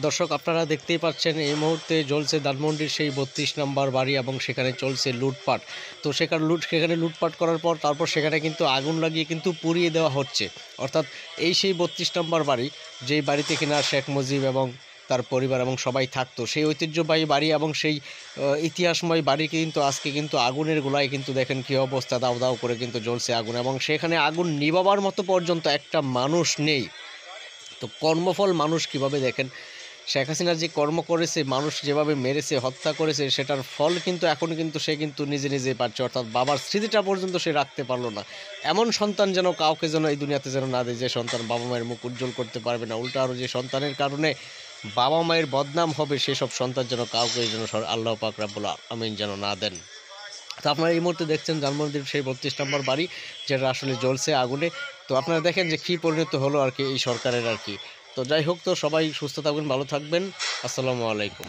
দর্শক আপনারা দেখতেই পাচ্ছেন এই মুহূর্তে জ্বলছে ধানমন্ডির সেই ৩২ নম্বর বাড়ি এবং সেখানে চলছে লুটপাট। তো সেখানে লুটপাট করার পর তারপর সেখানে কিন্তু আগুন লাগিয়ে কিন্তু পুড়িয়ে দেওয়া হচ্ছে। অর্থাৎ এই সেই ৩২ নম্বর বাড়ি, যেই বাড়িতে কিনা শেখ মুজিব এবং তার পরিবার এবং সবাই থাকতো। সেই ঐতিহ্যবাহী বাড়ি এবং সেই ইতিহাসময় বাড়ি কিন্তু আজকে কিন্তু আগুনের গোলায় কিন্তু দেখেন কী অবস্থা, দাউ দাউ করে কিন্তু জ্বলছে আগুন এবং সেখানে আগুন নিভাবার মতো পর্যন্ত একটা মানুষ নেই। তো কর্মফল মানুষ কিভাবে দেখেন, শেখ হাসিনা যে কর্ম করেছে, মানুষ যেভাবে মেরেছে, হত্যা করেছে, সেটার ফল কিন্তু এখন কিন্তু সে কিন্তু নিজে নিজেই পাচ্ছে। অর্থাৎ বাবার স্মৃতিটা পর্যন্ত সে রাখতে পারলো না। এমন সন্তান যেন কাউকে যেন এই দুনিয়াতে যেন না দেয়, যে সন্তান বাবা মায়ের মুখ উজ্জ্বল করতে পারবে না, উল্টা আরও যে সন্তানের কারণে বাবা মায়ের বদনাম হবে, সেসব সন্তান যেন কাউকে যেন আল্লাহ পাক রব্বুল আমিন যেন না দেন। তো আপনারা এই মুহূর্তে দেখছেন ধানমন্ডির সেই ৩২ নম্বর বাড়ি, যেটা আসলে জ্বলছে আগুনে। তো আপনারা দেখেন যে কী পরিণত হলো আর কি এই সরকারের আর কি। তো যাই হোক, তো সবাই সুস্থ থাকবেন, ভালো থাকবেন। আসসালামু আলাইকুম।